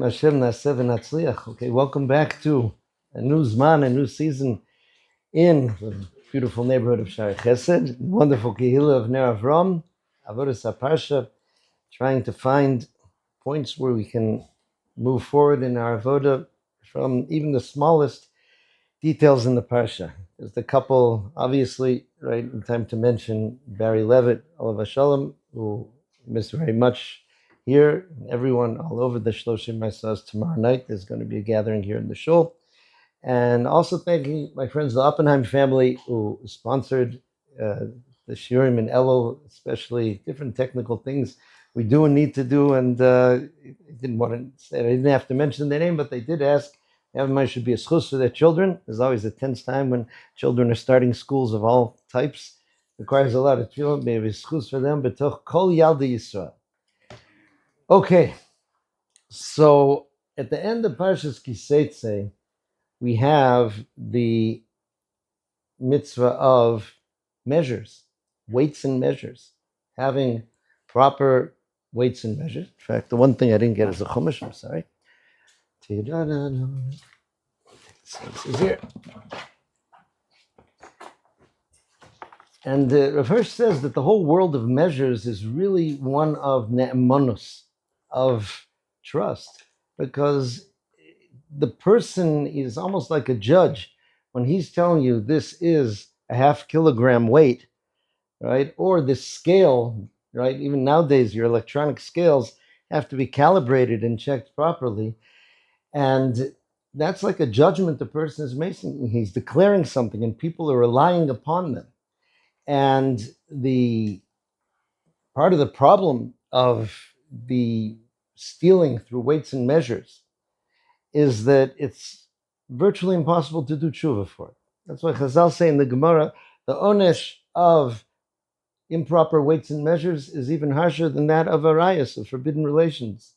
Hashem Naseh v'Natzliach. Okay, welcome back to a new Zman, a new season in the beautiful neighborhood of Shari Chesed, wonderful Kehillah of Ner Avram, Avodas HaParsha, trying to find points where we can move forward in our Avodah from even the smallest details in the Parsha. There's a couple, obviously, right in time to mention Barry Levitt, Olav Shalom, who missed very much here, and everyone all over the Shloshim Maasas tomorrow night. There's going to be a gathering here in the shul. And also thanking my friends, the Oppenheim family, who sponsored the Shiurim in Elul, especially different technical things we do and need to do. And I didn't want to say, I didn't have to mention their name, but they did ask. Everybody should be a schus for their children. There's always a tense time when children are starting schools of all types. It requires a lot of tefillah, maybe schus for them, but toch kol yaldi Yisrael. Okay, so at the end of Parshas Seitzei, we have the mitzvah of measures, weights and measures, having proper weights and measures. In fact, the one thing I didn't get is a chumash, I'm sorry. So this is here. And Rav Hirsch says that the whole world of measures is really one of ne'emonus, of trust, because the person is almost like a judge when he's telling you this is a half kilogram weight, right? Or this scale, right? Even nowadays, your electronic scales have to be calibrated and checked properly. And that's like a judgment the person is making. He's declaring something and people are relying upon them. And the part of the problem of the stealing through weights and measures is that it's virtually impossible to do tshuva for it. That's why Chazal say in the Gemara, the onesh of improper weights and measures is even harsher than that of arayas, of forbidden relations,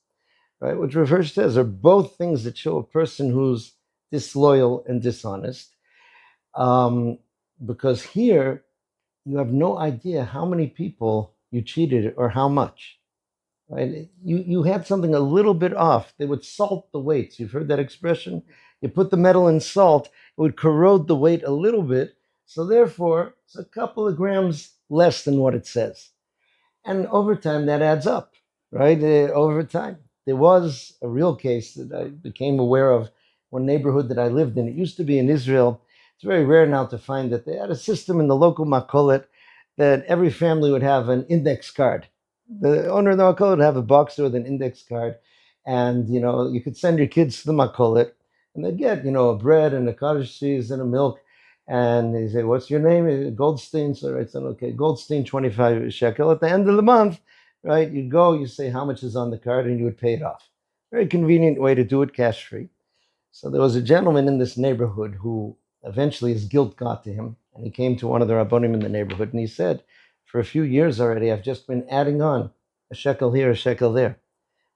right? Which Rav Hirsch says are both things that show a person who's disloyal and dishonest. Because here, you have no idea how many people you cheated or how much. Right? You had something a little bit off. They would salt the weights. You've heard that expression? You put the metal in salt, it would corrode the weight a little bit. So therefore, it's a couple of grams less than what it says. And over time, that adds up, right? Over time. There was a real case that I became aware of, one neighborhood that I lived in. It used to be in Israel. It's very rare now to find that they had a system in the local makolet that every family would have an index card. The owner of the makolet would have a box with an index card, and you could send your kids to the makolet, and they'd get a bread and a cottage cheese and a milk, and they say, "What's your name?" Goldstein. So I said, "Okay, Goldstein, 25 shekel." At the end of the month, right, you'd go, you say how much is on the card, and you would pay it off. Very convenient way to do it, cash free. So there was a gentleman in this neighborhood who eventually his guilt got to him, and he came to one of the rabbonim in the neighborhood, and he said, for a few years already, I've just been adding on a shekel here, a shekel there.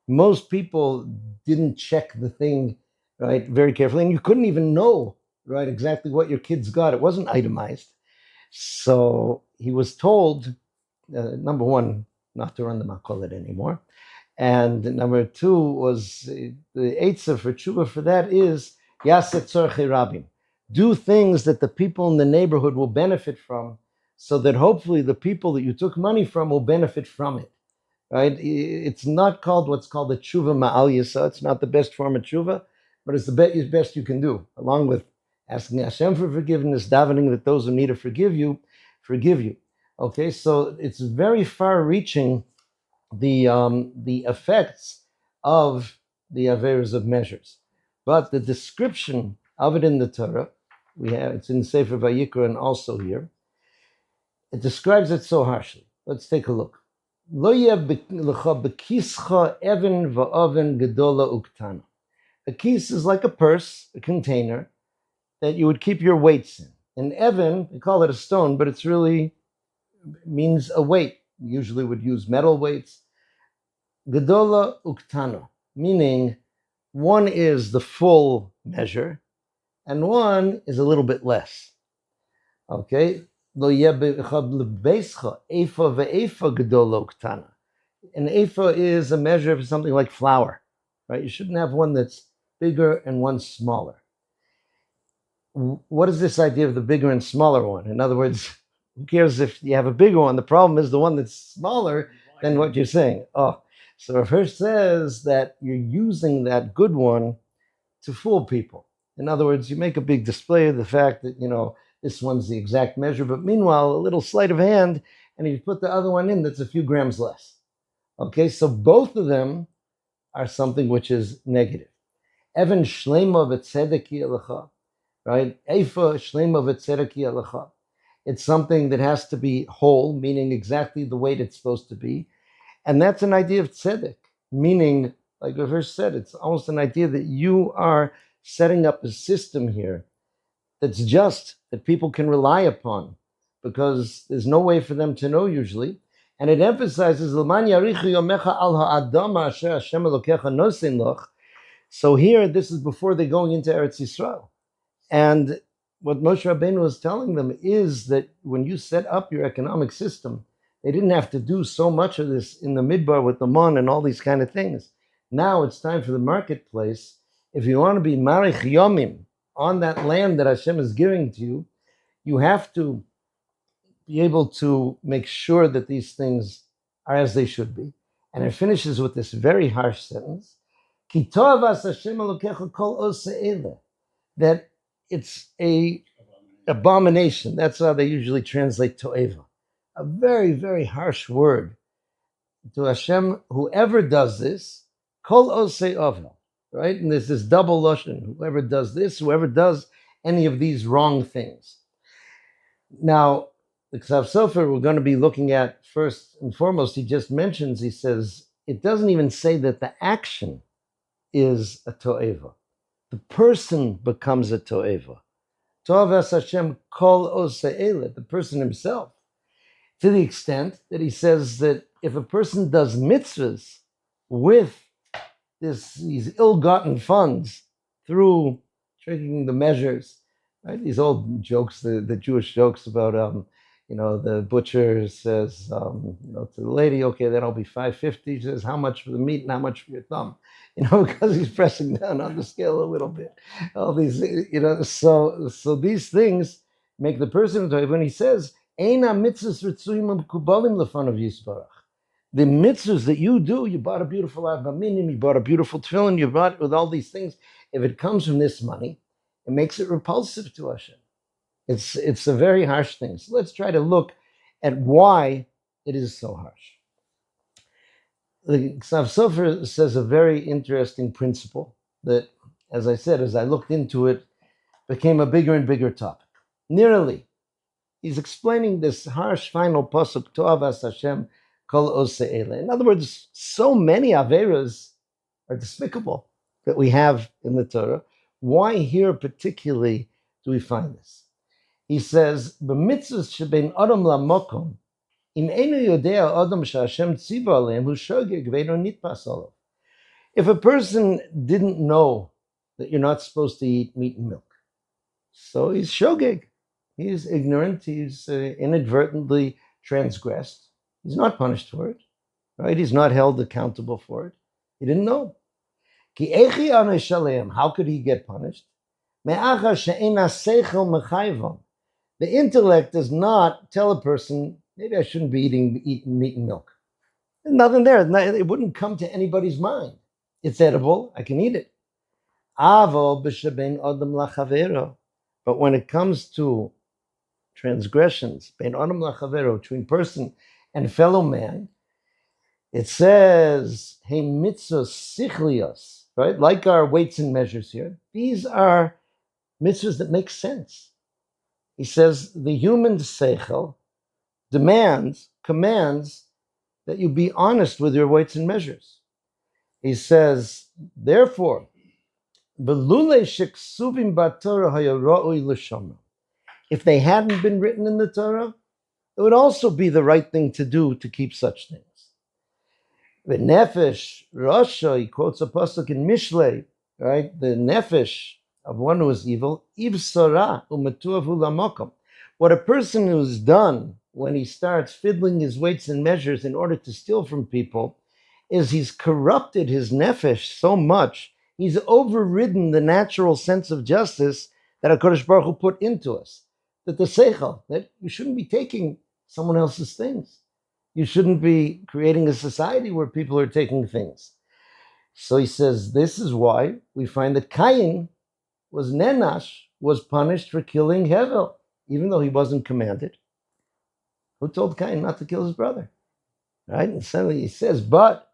Most people didn't check the thing, right, very carefully, and you couldn't even know, right, exactly what your kids got. It wasn't itemized. So he was told, number one, not to run the makolet anymore. And number two was the eitzah for tshuva for that is yaset tzorchei rabim. Do things that the people in the neighborhood will benefit from, so that hopefully the people that you took money from will benefit from it. Right? It's not called what's called a tshuva ma'al yisa. It's not the best form of tshuva, but it's the best you can do, along with asking Hashem for forgiveness, davening that those who need to forgive you. Okay, so it's very far-reaching, the effects of the averos of measures. But the description of it in the Torah, it's in Sefer Vayikra and also here, it describes it so harshly. Let's take a look. Lo yeh bekischa even va'oven gedola uktana. A kis is like a purse, a container, that you would keep your weights in. An even, they call it a stone, but it's really means a weight. You usually would use metal weights. Gedola uktana, meaning one is the full measure, and one is a little bit less. Okay? Lo yeh bebeischa efa ve'efa gedola uktana. An efa is a measure of something like flour, right? You shouldn't have one that's bigger and one smaller. What is this idea of the bigger and smaller one? In other words, who cares if you have a bigger one? The problem is the one that's smaller than what you're saying. Oh, so Rav Hirsch says that you're using that good one to fool people. In other words, you make a big display of the fact that, this one's the exact measure, but meanwhile, a little sleight of hand, and you put the other one in that's a few grams less. Okay, so both of them are something which is negative. Evan shlema v'tzedeki alecha, right? Eifa shlema v'tzedeki alecha. It's something that has to be whole, meaning exactly the weight it's supposed to be. And that's an idea of tzedek, meaning, like Rav Hirsch said, it's almost an idea that you are setting up a system here that's just, that people can rely upon, because there's no way for them to know usually. And it emphasizes, so here, this is before they're going into Eretz Yisrael. And what Moshe Rabbeinu was telling them is that when you set up your economic system, they didn't have to do so much of this in the Midbar with the Mon and all these kind of things. Now it's time for the marketplace. If you want to be Marich Yomim on that land that Hashem is giving to you, you have to be able to make sure that these things are as they should be. And it finishes with this very harsh sentence, Ki to'avas Hashem Elokecha kol oseh eleh, that it's a abomination. That's how they usually translate to'eva. A very, very harsh word to Hashem. Whoever does this, kol oseh ovel, right? And there's this double lashon. Whoever does this, whoever does any of these wrong things. Now, the Ksav Sofer we're going to be looking at first and foremost, he just mentions, he says, it doesn't even say that the action is a to'eva. The person becomes a to'eva. To'avas Hashem kol oseh eleh, the person himself, to the extent that he says that if a person does mitzvahs with these ill-gotten funds through tricking the measures, right? These old jokes, the Jewish jokes about, the butcher says, to the lady, okay, that'll be $5.50. She says, how much for the meat and how much for your thumb? Because he's pressing down on the scale a little bit. All these, so these things make the person, when he says, Eina mitzvahs ritzuyim kubalim lefanav yisbarach. The mitzvahs that you do, you bought a beautiful avaminim, you bought a beautiful tefillin, you bought it with all these things. If it comes from this money, it makes it repulsive to Hashem. It's a very harsh thing. So let's try to look at why it is so harsh. The Ksav Sofer says a very interesting principle that, as I said, as I looked into it, became a bigger and bigger topic. Nearly, he's explaining this harsh final pasuk, To'avas Hashem kol oseh eleh. In other words, so many averas are despicable that we have in the Torah. Why here particularly do we find this? He says, "B'mitzvos shebein adam lamokom, im einu yodea adam sheHashem tziva aleim hu shogeg ve'eino nitpas olav." If a person didn't know that you're not supposed to eat meat and milk, so he's shogeg, he's ignorant, he's inadvertently transgressed. He's not punished for it, right? He's not held accountable for it. He didn't know. Ki echi anu shalem, how could he get punished? Me'achar she'ena seichel mechayvom. The intellect does not tell a person, maybe I shouldn't be eating meat and milk. There's nothing there. It wouldn't come to anybody's mind. It's edible. I can eat it. Avol b'shebein adam lachavero. But when it comes to transgressions, bein adam lachavero, between person and fellow man, it says, hey mitzvos sichlios, right? Like our weights and measures here. These are mitzvahs that make sense. He says the human seichel commands that you be honest with your weights and measures. He says, therefore, if they hadn't been written in the Torah, it would also be the right thing to do to keep such things. The nefesh rasha, he quotes a pasuk in Mishlei, right? The nefesh of one who is evil, ivsara umetuavu lamokom. What a person who's done when he starts fiddling his weights and measures in order to steal from people, is he's corrupted his nefesh so much, he's overridden the natural sense of justice that HaKadosh Baruch Hu put into us. That the seichel, that you shouldn't be taking someone else's things. You shouldn't be creating a society where people are taking things. So he says, this is why we find that Cain was punished for killing Hevel, even though he wasn't commanded. Who told Cain not to kill his brother? Right? And suddenly he says, but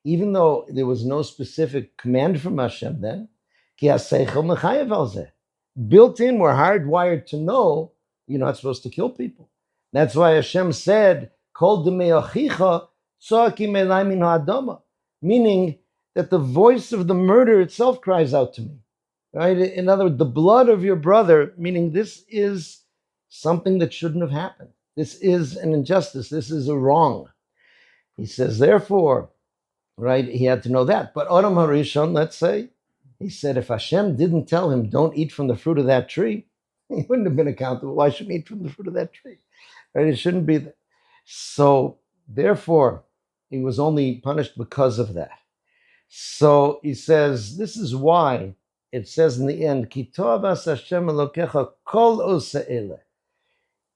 even though there was no specific command from Hashem then, built in, we're hardwired to know you're not supposed to kill people. That's why Hashem said, meaning that the voice of the murder itself cries out to me. Right? In other words, the blood of your brother, meaning this is something that shouldn't have happened. This is an injustice. This is a wrong. He says, therefore, right, he had to know that. But Adam HaRishon, let's say, he said, if Hashem didn't tell him, don't eat from the fruit of that tree, he wouldn't have been accountable. Why shouldn't he eat from the fruit of that tree? Right? It shouldn't be that. So, therefore, he was only punished because of that. So he says, this is why it says in the end, Ki tov as Hashem Elokecha kol oseh eleh.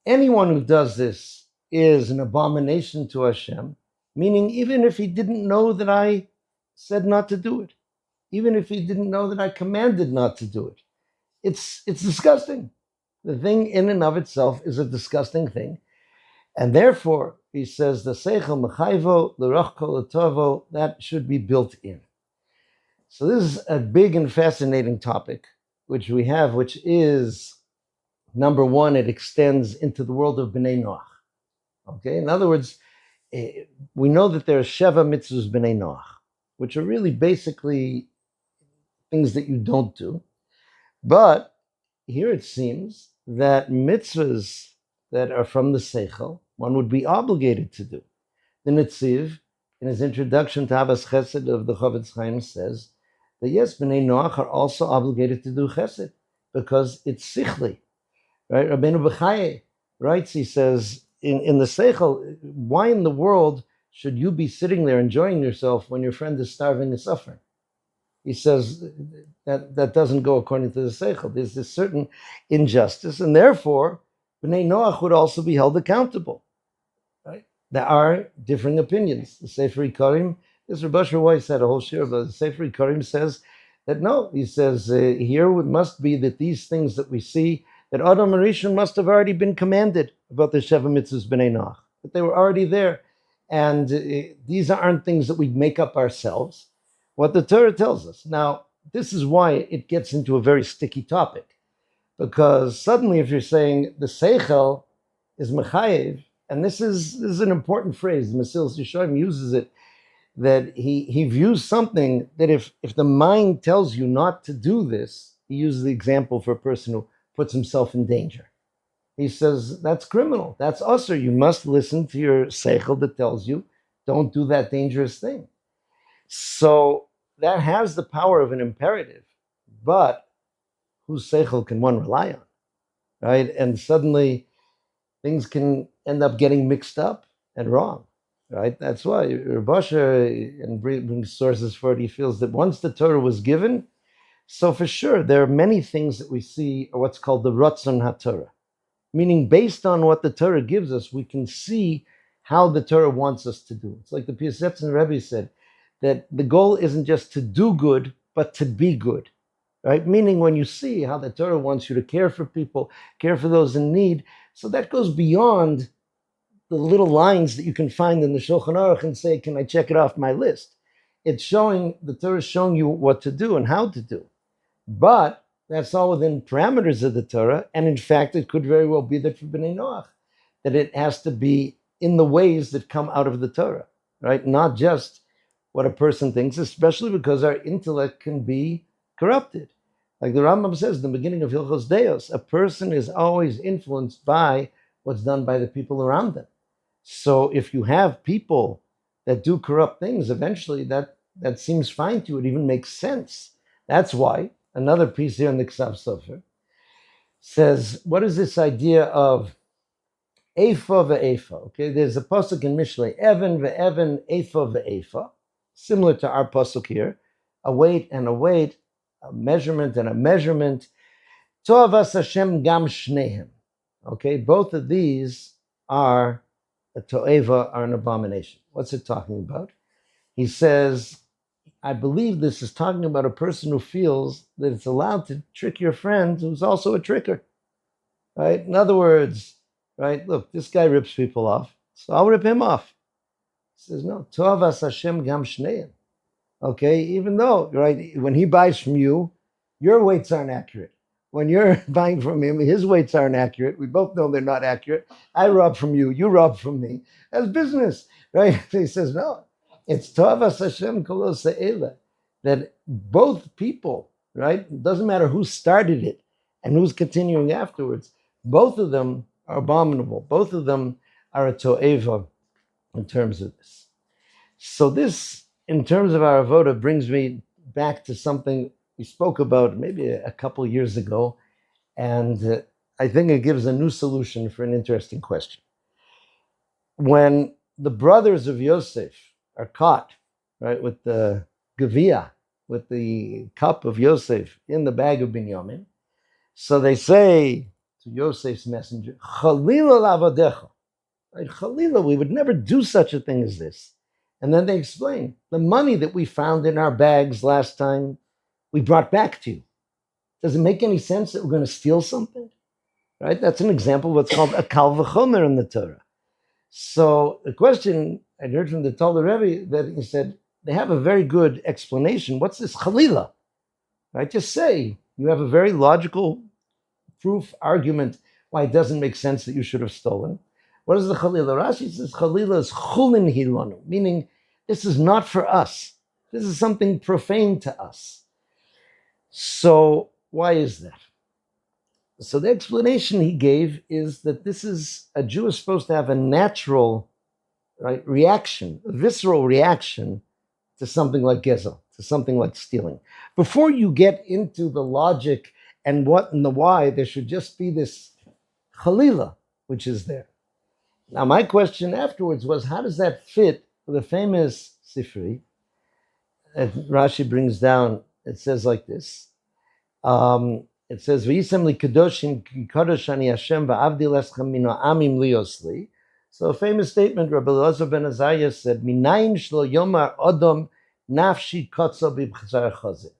Anyone who does this is an abomination to Hashem, meaning even if he didn't know that I said not to do it, even if he didn't know that I commanded not to do it, it's disgusting. The thing in and of itself is a disgusting thing. And therefore, he says, the seichel mechayvo, l'roch kol l'tovo, that should be built in. So this is a big and fascinating topic, which we have, which is, number one, it extends into the world of Bnei Noach. Okay, in other words, we know that there are Sheva mitzvahs Bnei Noach, which are really basically things that you don't do. But here it seems that mitzvahs that are from the Seichel, one would be obligated to do. The Netziv, in his introduction to Havas Chesed of the Chavetz Chaim, says that yes, Bnei Noach are also obligated to do Chesed because it's sichli. Right? Rabbeinu Bechaye writes, he says, in the Seichel, why in the world should you be sitting there enjoying yourself when your friend is starving and suffering? He says that doesn't go according to the Seichel. There's this certain injustice, and therefore, Bnei Noach would also be held accountable. Right? There are differing opinions. The Sefer Ikarim, this Rabbi Asher Weiss had a whole share, but the Sefer Ikarim says that no, he says here it must be that these things that we see, that Adam HaRishon must have already been commanded about the Sheva Mitzvahs Bnei Noach, that they were already there. And these aren't things that we make up ourselves. What the Torah tells us. Now, this is why it gets into a very sticky topic. Because suddenly if you're saying the Seichel is Mechayev, and this is an important phrase, the Mesilas Yesharim uses it, that he views something that if the mind tells you not to do this, he uses the example for a person who puts himself in danger. He says, that's criminal, that's usher. You must listen to your Seichel that tells you, don't do that dangerous thing. So that has the power of an imperative, but whose Seichel can one rely on, right? And suddenly things can end up getting mixed up and wrong, right? That's why Rabbi Asher, and brings sources for it, he feels that once the Torah was given, so for sure, there are many things that we see are what's called the Ratzon HaTorah, meaning based on what the Torah gives us, we can see how the Torah wants us to do. It's like the Piasetzin Rebbe said, that the goal isn't just to do good, but to be good, right? Meaning when you see how the Torah wants you to care for people, care for those in need, so that goes beyond the little lines that you can find in the Shulchan Aruch and say, can I check it off my list? It's showing, the Torah is showing you what to do and how to do. But that's all within parameters of the Torah, and in fact, it could very well be that for Bnei Noach, that it has to be in the ways that come out of the Torah, right? Not just what a person thinks, especially because our intellect can be corrupted. Like the Rambam says in the beginning of Hilchos Deos, a person is always influenced by what's done by the people around them. So if you have people that do corrupt things, eventually that seems fine to you. It even makes sense. That's why another piece here in the Ksav Sofer says, what is this idea of Eifa ve'Eifa? Okay, there's a pasuk in Mishlei, Even ve'Even, Eifa ve'Eifa. similar to our pasuk here, a weight and a weight, a measurement and a measurement. Toavas Hashem gam shnehem. Okay, both of these are a toeva, are an abomination. What's it talking about? He says, I believe this is talking about a person who feels that it's allowed to trick your friend who's also a tricker, right? In other words, right, look, this guy rips people off, so I'll rip him off. He says, no, Toavas Hashem gam shneim. Okay, even though, right, when he buys from you, your weights aren't accurate. When you're buying from him, his weights aren't accurate. We both know they're not accurate. I rob from you, you rob from me. That's business, right? He says, no, it's Toavas Hashem kol se'ela, that both people, right, it doesn't matter who started it and who's continuing afterwards, both of them are abominable. Both of them are a to'eva in terms of this. So this, in terms of our avoda, brings me back to something we spoke about maybe a couple years ago, and I think it gives a new solution for an interesting question. When the brothers of Yosef are caught, right, with the gavia, with the cup of Yosef in the bag of Binyamin, so they say to Yosef's messenger, Chalila lavadecha, right? Chalila, we would never do such a thing as this. And then they explain, the money that we found in our bags last time, we brought back to you. Does it make any sense that we're going to steal something? Right? That's an example of what's called a kal v'chomer in the Torah. So the question I heard from the Talmud Rebbe, that he said, they have a very good explanation. What's this chalila? Right? Just say, you have a very logical proof, argument why it doesn't make sense that you should have stolen. What is the chalila? Rashi says chalila is chulin hilanu, meaning this is not for us. This is something profane to us. So why is that? So the explanation he gave is that this is, a Jew is supposed to have a natural, right, reaction, a visceral reaction to something like gezel, to something like stealing. Before you get into the logic and what and the why, there should just be this chalila, which is there. Now, my question afterwards was, how does that fit with the famous Sifri that Rashi brings down? It says like this. It says, "V'yisem li kadoshim kadosh ani Hashem va'avdi leschem mino amim liosli." So a famous statement, Rabbi Elazar ben Azariah said, "Minayin shlo yomar odom nafshi kotzo b'chazar chazir."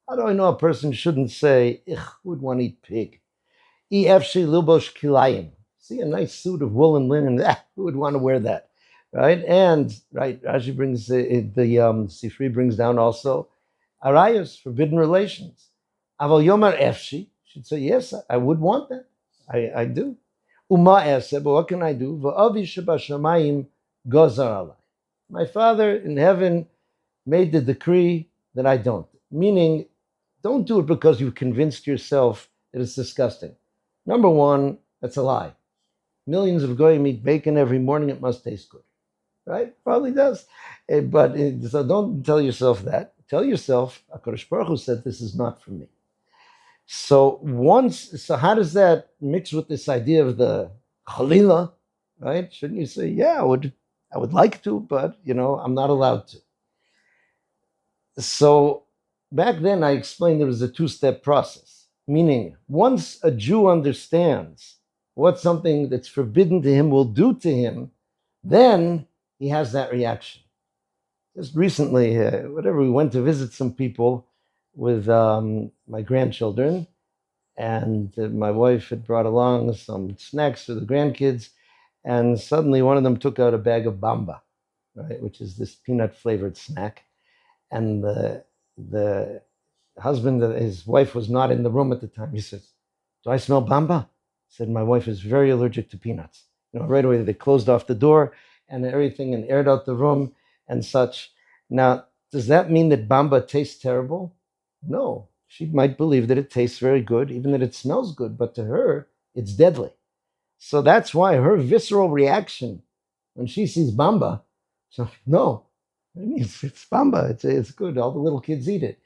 How do I know a person shouldn't say, "Ich would want to eat pig"? Efshi lubosh kilayim. See a nice suit of wool and linen. Who would want to wear that, right? And right, Rashi brings the Sifri brings down also arayos, forbidden relations. Aval yomar efshi, should say, yes, I would want that. I do. Uma ese, but what can I do? Va'avi shebashamayim gozar alai. My Father in heaven made the decree that I don't. Meaning, don't do it because you've convinced yourself that it's disgusting. Number one, that's a lie. Millions of goyim eat bacon every morning, it must taste good. Right? Probably does. So don't tell yourself that. Tell yourself, HaKadosh Baruch Hu said, this is not for me. So how does that mix with this idea of the chalila, right? Shouldn't you say, yeah, I would like to, but I'm not allowed to. So back then I explained there was a two-step process, meaning once a Jew understands what something that's forbidden to him will do to him, then he has that reaction. Just recently, we went to visit some people with my grandchildren, and my wife had brought along some snacks for the grandkids, and suddenly one of them took out a bag of bamba, right, which is this peanut-flavored snack, and the husband, his wife was not in the room at the time. He says, "Do I smell bamba?" I said, "My wife is very allergic to peanuts." Right away they closed off the door and everything and aired out the room and such. Now, does that mean that bamba tastes terrible? No. She might believe that it tastes very good, even that it smells good, but to her, it's deadly. So that's why her visceral reaction when she sees bamba, so no, it's bamba, it's good, all the little kids eat it.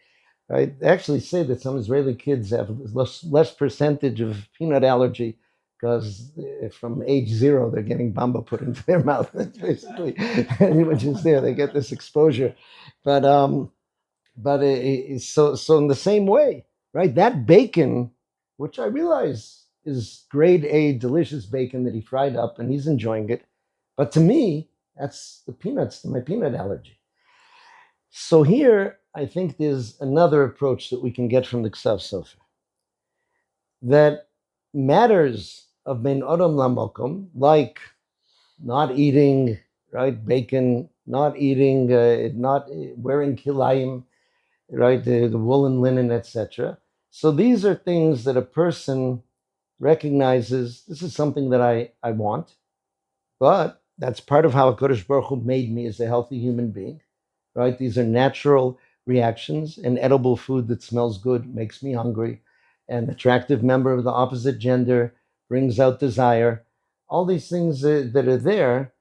Right? They actually say that some Israeli kids have less percentage of peanut allergy because from age 0 they're getting bamba put into their mouth. That's basically which is there. They get this exposure, but so in the same way, right? That bacon, which I realize is grade A delicious bacon that he fried up and he's enjoying it, but to me that's the peanuts, my peanut allergy. So here I think there's another approach that we can get from the Ksav Sofer, that matters of ben adam lamokum, like not eating, right, bacon, not eating, not wearing kilayim, right, the woolen linen, etc. So these are things that a person recognizes, this is something that I want, but that's part of how HaKadosh Baruch Hu made me as a healthy human being, right? These are natural reactions. An edible food that smells good makes me hungry. An attractive member of the opposite gender brings out desire. All these things that are there,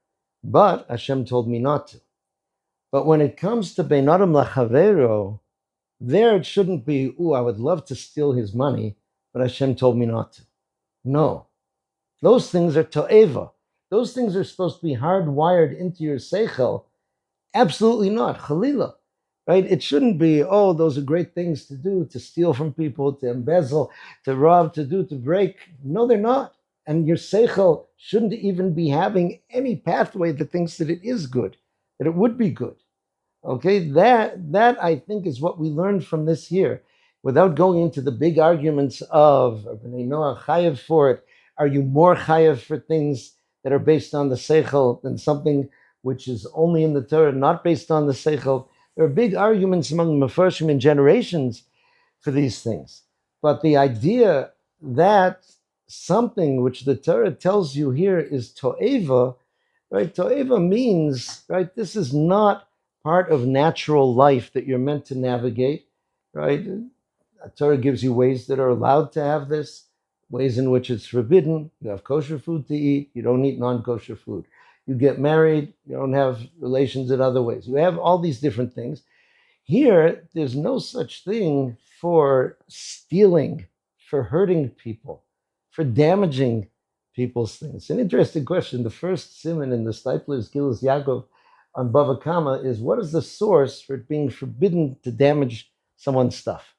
but Hashem told me not to. But when it comes to Bein Adam Lachavero, there it shouldn't be, I would love to steal his money, but Hashem told me not to. No. Those things are to'eva. Those things are supposed to be hardwired into your seichel. Absolutely not. Chalila. Right? It shouldn't be, those are great things to do, to steal from people, to embezzle, to rob, to break. No, they're not. And your seichel shouldn't even be having any pathway that thinks that it is good, that it would be good. Okay, that I think is what we learned from this year, without going into the big arguments of B'nai Noach chayev for it. Are you more chayev for things that are based on the seichel than something which is only in the Torah, not based on the seichel? There are big arguments among the Mefarshim in generations for these things. But the idea that something which the Torah tells you here is to'eva, right? To'eva means, right, this is not part of natural life that you're meant to navigate, right? The Torah gives you ways that are allowed to have this, ways in which it's forbidden. You have kosher food to eat, you don't eat non-kosher food. You get married, you don't have relations in other ways. You have all these different things. Here, there's no such thing for stealing, for hurting people, for damaging people's things. It's an interesting question. The first siman in the Stipler's Gilus Yaakov on Bava Kama is, what is the source for it being forbidden to damage someone's stuff?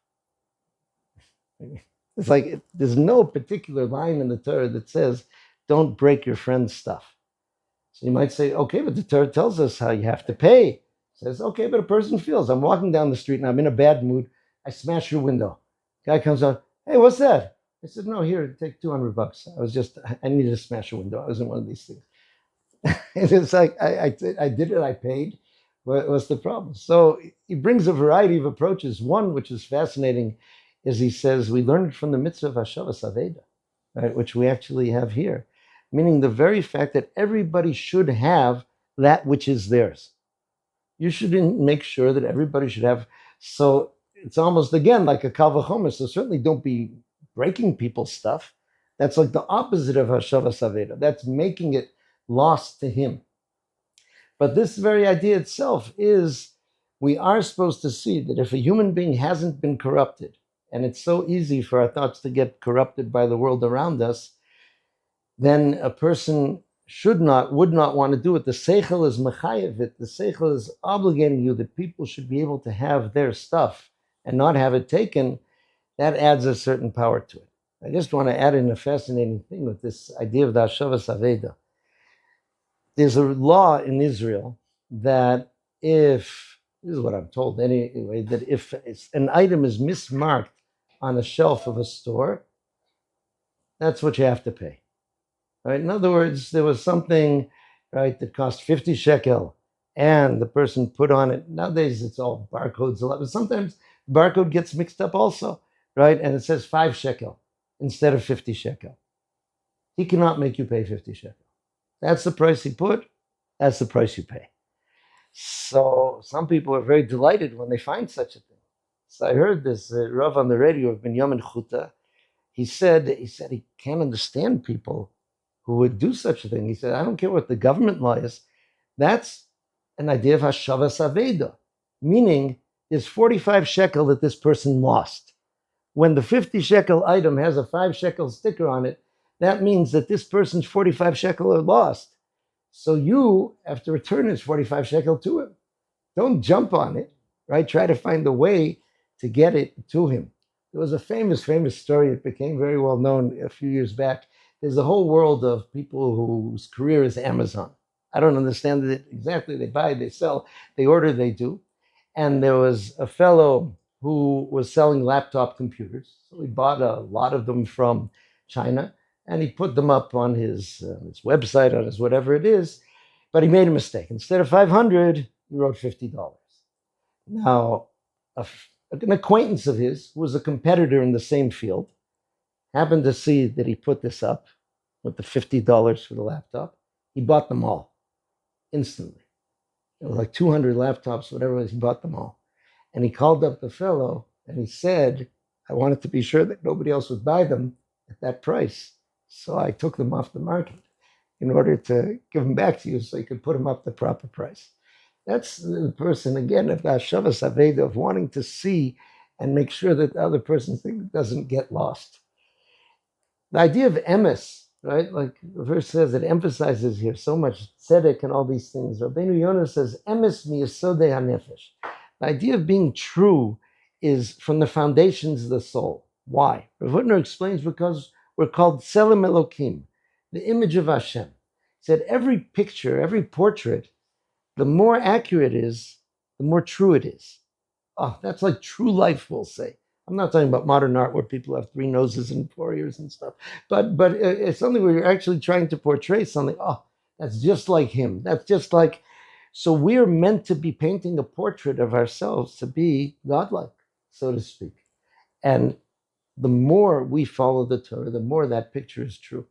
It's like there's no particular line in the Torah that says, don't break your friend's stuff. So you might say, okay, but the Torah tells us how you have to pay. It says, okay, but a person feels, I'm walking down the street and I'm in a bad mood. I smash your window. Guy comes out, hey, what's that? I said, no, here, take $200. I needed to smash a window. I was in one of these things. It's like, I did it, I paid. What's the problem? So he brings a variety of approaches. One, which is fascinating, is he says, we learned from the mitzvah of Hashavas Aveda, right, which we actually have here, meaning the very fact that everybody should have that which is theirs. You should make sure that everybody should have. So it's almost, again, like a kal v'chomer. So certainly don't be breaking people's stuff. That's like the opposite of Hashavas Aveda. That's making it lost to him. But this very idea itself is, we are supposed to see that if a human being hasn't been corrupted, and it's so easy for our thoughts to get corrupted by the world around us, then a person would not want to do it. The seichel is mechayev it. The seichel is obligating you that people should be able to have their stuff and not have it taken. That adds a certain power to it. I just want to add in a fascinating thing with this idea of the Hashavas Aveda. There's a law in Israel that this is what I'm told anyway, that if an item is mismarked on a shelf of a store, that's what you have to pay. Right? In other words, there was something, right, that cost 50 shekel, and the person put on it. Nowadays, it's all barcodes a lot, but sometimes the barcode gets mixed up also, right? And it says 5 shekel instead of 50 shekel. He cannot make you pay 50 shekel. That's the price he put. That's the price you pay. So some people are very delighted when they find such a thing. So I heard this Rav on the radio of Binyamin Chuta. He said he can't understand people who would do such a thing. He said, I don't care what the government law is. That's an idea of Hashavas Aveda, meaning there's 45 shekel that this person lost. When the 50 shekel item has a 5 shekel sticker on it, that means that this person's 45 shekel are lost. So you have to return his 45 shekel to him. Don't jump on it, right? Try to find a way to get it to him. There was a famous story that became very well known a few years back. There's a whole world of people whose career is Amazon. I don't understand it exactly. They buy, they sell, they order, they do. And there was a fellow who was selling laptop computers. So he bought a lot of them from China and he put them up on his website, on his whatever it is. But he made a mistake. Instead of 500, he wrote $50. Now, an acquaintance of his, who was a competitor in the same field, happened to see that he put this up with the $50 for the laptop. He bought them all instantly. It was like 200 laptops, whatever it was, he bought them all. And he called up the fellow and he said, I wanted to be sure that nobody else would buy them at that price. So I took them off the market in order to give them back to you so you could put them up the proper price. That's the person, again, of the Hashavas Aveda, of wanting to see and make sure that the other person's thing doesn't get lost. The idea of emes, right? Like the verse says, it emphasizes here so much tzedek and all these things. Rabbeinu Yonah says, emes miyesodei hanefesh. The idea of being true is from the foundations of the soul. Why? Rav Hutner explains because we're called Tselem Elokim, the image of Hashem. He said every picture, every portrait, the more accurate it is, the more true it is. Oh, that's like true life, we'll say. I'm not talking about modern art where people have 3 noses and 4 ears and stuff, but it's something where you're actually trying to portray something. Oh, that's just like him. That's just like. So we're meant to be painting a portrait of ourselves to be godlike, so to speak. And the more we follow the Torah, the more that picture is true.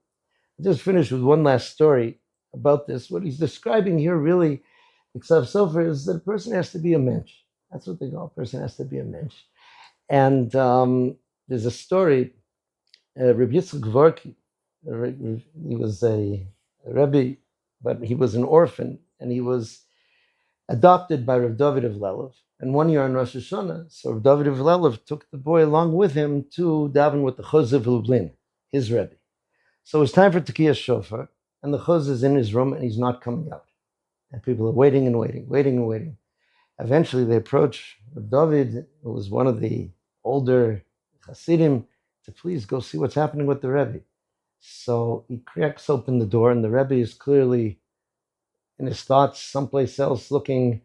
I'll just finish with one last story about this. What he's describing here really, Ksav Sofer, is that a person has to be a mensch. That's what they call a person has to be a mensch. And there's a story, Rabbi Yitzchak Vorki, he was a Rebbe, but he was an orphan, and he was adopted by Rav David of Lelov. And one year on Rosh Hashanah, so Rav David of Lelov took the boy along with him to daven with the Chuz of Lublin, his Rebbe. So it was time for Tekiyah Shofar, and the Chuz is in his room, and he's not coming out. And people are waiting and waiting, waiting and waiting. Eventually they approach Rav David, who was one of the older Hasidim, to please go see what's happening with the Rebbe. So he cracks open the door, and the Rebbe is clearly in his thoughts someplace else, looking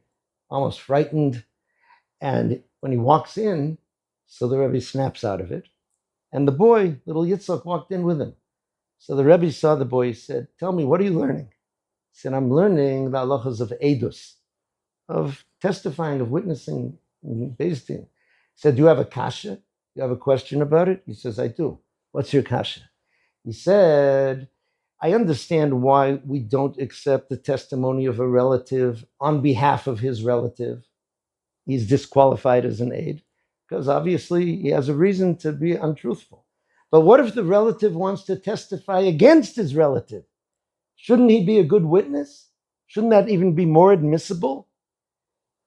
almost frightened. And when he walks in, so the Rebbe snaps out of it. And the boy, little Yitzchak, walked in with him. So the Rebbe saw the boy, he said, tell me, what are you learning? He said, I'm learning the halachas of edus, of testifying, of witnessing, based in. He said, do you have a kasha? You have a question about it? He says, I do. What's your kasha? He said, I understand why we don't accept the testimony of a relative on behalf of his relative. He's disqualified as an aide because obviously he has a reason to be untruthful. But what if the relative wants to testify against his relative? Shouldn't he be a good witness? Shouldn't that even be more admissible?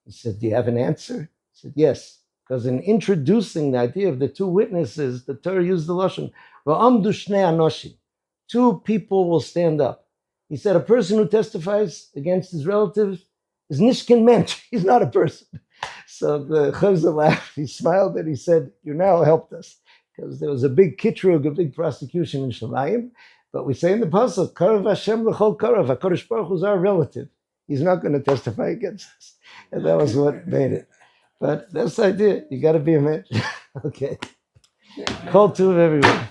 He said, do you have an answer? He said, yes. Because in introducing the idea of the 2 witnesses, the Torah used the lashon, va'amdu shnei anoshim. 2 people will stand up. He said, a person who testifies against his relatives is nishkin mensch. He's not a person. So the Chazal laughed. He smiled and he said, you now helped us. Because there was a big kitrug, a big prosecution in Shemayim. But we say in the Pasuk, Karav Hashem l'chol karav. HaKadosh Baruch Hu is our relative. He's not going to testify against us. And that was what made it. But that's the idea. You got to be a man. Okay. Call to everyone.